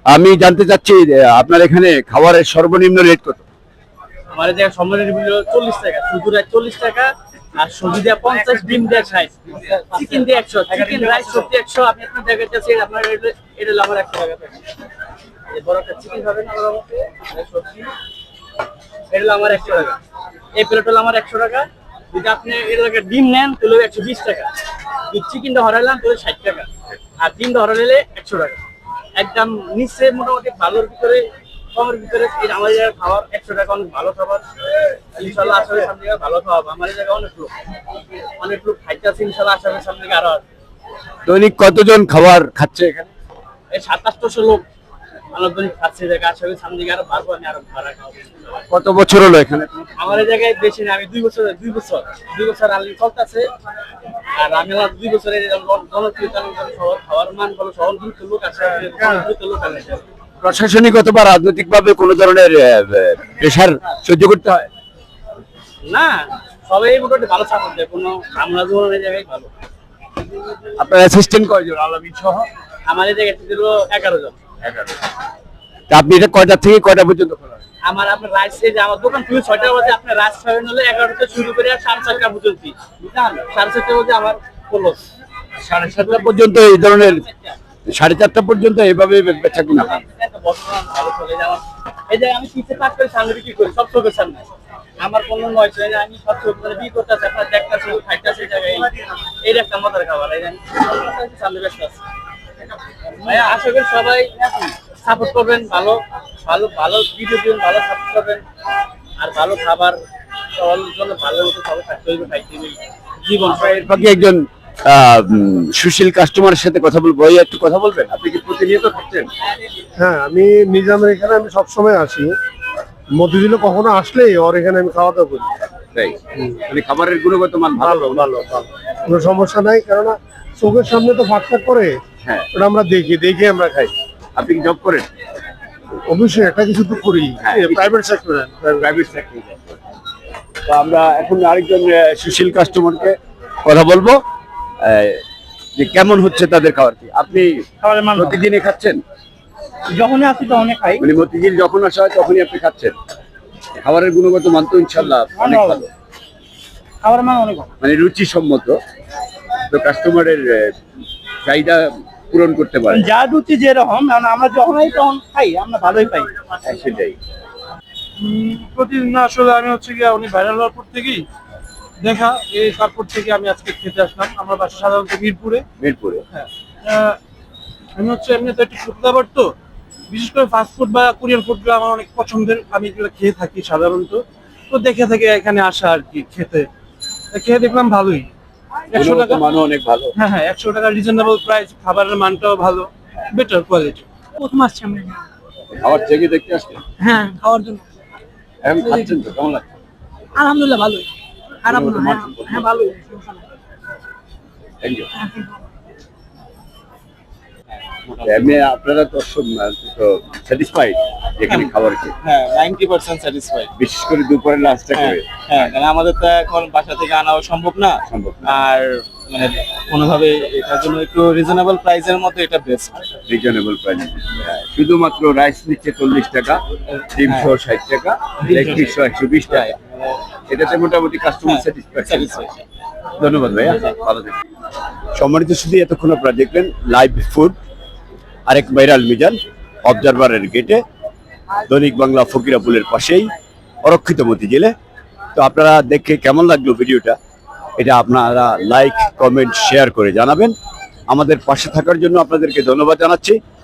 আমি জানতে চাচ্ছি যে আপনার এখানে খাবারের সর্বনিম্ন রেট কত? আমাদের জায়গায় সম্মানের মূল্য 40 টাকা, শুধু 40 টাকা, আর সবজি দিয়ে 50, ডিম দিয়ে 60, চিকেন দিয়ে 100, চিকেন রাইস সবজি 100। আপনি আপনার জায়গায় চাচ্ছেন আপনার এটা হলো আমার 100 টাকা থাকে। এই বড় একটা চিকেন খাবেন আমার মতে, আর সবজি এটা হলো আমার 100 টাকা। এই প্লেট হলো আমার 100 টাকা। যদি আপনি এটাকে ডিম নেন তাহলে 120 টাকা, যদি চিকেনটা হরাইলাম তাহলে 60 টাকা, আর ডিমটা হরাইলে 100 টাকা। একদম নিচে মোটামুটি ভালোর ভিতরে কমের ভিতরে আমাদের জায়গায় খাবার 100 টাকা অনেক ভালো খাবার। ইনশাল্লাহ আসামের সামনে ভালো খাওয়াবো। আমাদের জায়গায় অনেক লোক খাইতে আছে, ইনশাল্লাহ আসামের সামনে আরো দৈনিক কতজন খাবার খাচ্ছে এখানে? এই 700-800 লোক অনেকজন খাচ্ছে। জায়গা আসামের সামনে আরো বাড়বো, আমি আরো ভাড়া খাওয়াবো। কত বছর হলো এখানে? আমাদের জায়গায় বেশি না, আমি 2 বছর আলি চলতেছে। আর আমি আমার 2 বছরের জনপ্রিয়তা খাওয়ার মান ভালো, সহনশীল লোক আছে, লোক আছে। প্রশাসনিকগত বা রাজনৈতিক ভাবে কোন ধরনের প্রেশার সহ্য করতে হয় না? সবাই মোটামুটি ভালো সাপোর্ট দেয়, কোনো আমরা ধরনের জায়গায় ভালো। আপনার অ্যাসিস্ট্যান্ট কয়জন আলামিন সহ? আমাদের জায়গায় ছিল 11 জন। তা আপনি এটা কয়টা থেকে কয়টা পর্যন্ত খোলা? আপনার রাইস যে আমার দোকান খুবই 6টা বাজে, আপনার রাইস খাবেন হলে 11টা শুরু করে আর 7:30টা পর্যন্ত, বুঝলেন? 7:30টা বাজে আমার ক্লোজ। 7:30টা পর্যন্ত এই ধরনের, 4:30টা পর্যন্ত এইভাবে বেচা কিনা হয়। ভালো চলে যাওয়া। এই যে আমি পিছে পাক করে সামনে বিক্রি করি, সব চোখের সামনে। আমার কোনো নয় চাই না, আমি সব চোখ মানে বিক্রি করতে আছি। আপনার দেখতেছি খাইতেছি জায়গায়, এই একটা মজার খাবার। এই সামনে ব্যস্ত আছে। আশা করি সবাই সাপোর্ট করবেন, ভালো ভালো ভালো ভিডিও দিন, ভালো সাপোর্ট করবেন, আর ভালো খাবার সবার জন্য ভালো মতো সবাই থাকতে হইবে, খাইতে হইবে জীবন। এর ফাঁকে একজন সুশীল কাস্টমারের সাথে কথা বলবো, এই একটু কথা বলবেন? আপনি কি প্রতিনিয়ত খাচ্ছেন? হ্যাঁ, আমি নিজামের এখানে আমি সবসময় আসি। মতিঝিলে কখনো আসলেই ওর এখানে আমি খাওয়া দাওয়া করি। তাই মানে খাবারের গুণগত মান ভালো? ভালো ভালো, কোনো সমস্যা নাই, কেননা চোখের সামনে তো ফাঁকফাক করে। হ্যাঁ, ওটা আমরা দেখি আমরা খাই। আপনি কি জব করেন? অবশ্যই একটা কিছু তো করি, প্রাইভেট সেক্টরে। প্রাইভেট সেক্টরে। তো আমরা এখন আরেকজন সুশীল কাস্টমারকে কথা বলবো যে কেমন হচ্ছে তাদের খাবার। কি আপনি প্রতিদিনই খাচ্ছেন? যখনই আসি তখনই খাই। মানে মতিঝিল যখন আসা হয় তখনই আপনি খাচ্ছেন? খাবারের গুণগত মান তো ইনশাল্লাহ অনেক ভালো, খাবারের মান অনেক ভালো, মানে রুচিসম্মত। তো কাস্টমারের চাহিদা পূরণ করতে পারে। যা রুচি যেরকম, আমরা যখনই তখন খাই, আমরা ভালোই পাই। সেটাই। প্রতিদিন আসলে আমি হচ্ছে গিয়ে উনি ভাইরাল হওয়ার পর থেকেই দেখা, এই তারপর থেকে আমি আজকে খেতে আসলাম। আমার বাসা সাধারণত মিরপুরে। হ্যাঁ, আমি হচ্ছে এমনি তো একটু ফুড লাভার, তো বিশেষ করে ফাস্ট ফুড বা কোরিয়ান ফুডগুলো আমার অনেক পছন্দের, আমি এগুলো খেয়ে থাকি সাধারণত। তো দেখে থেকে এখানে আসা আর কি, খেয়ে দেখলাম ভালোই। 100 টাকা মানও অনেক ভালো। হ্যাঁ, 100 টাকা রিজনেবল প্রাইস, খাবারের মানটাও ভালো, বেটার কোয়ালিটি। প্রথম আসছি আমরা। খাবার থেকে দেখতে আসছেন? হ্যাঁ, খাওয়ার জন্য। এখন খাচ্ছেন তো কেমন লাগছে? আলহামদুলিল্লাহ ভালোই, খারাপ না। হ্যাঁ ভালোই। Thank you. এমনি আপনারা তো স্যাটিসফাইড এখানে খাবার খেয়ে? হ্যাঁ, 90% স্যাটিসফাইড। বিশেষ করে দুপুরে লাঞ্চটা করে। হ্যাঁ, কারণ আমাদের তো এখন বাসা থেকে আনাও সম্ভব না। আর মানে কোনোভাবে এটার জন্য একটু রিজনেবল প্রাইসের মধ্যে এটা বেস্ট। Reasonable price. শুধুমাত্র রাইস নিচ্ছে 40 টাকা, ডিম 60 টাকা, লেগ পিস 120 টাকা। এটাতে মোটামুটি কাস্টমার স্যাটিসফাইড। ধন্যবাদ ভাইয়া, ভালো থাকবেন। সম্মানিত শুধু এতক্ষণ আপনারা দেখলেন লাইভ ফুড, আরেক ভাইরাল মিজান অবজারভারের গেটে, দৈনিক বাংলা ফকিরাপুলের পাশেই, অরক্ষিত মতিঝিলে। তো আপনারা দেখে কেমন লাগলো ভিডিওটা, এটা আপনারা লাইক, কমেন্ট, শেয়ার করে জানাবেন। আমাদের পাশে থাকার জন্য আপনাদেরকে ধন্যবাদ জানাচ্ছি।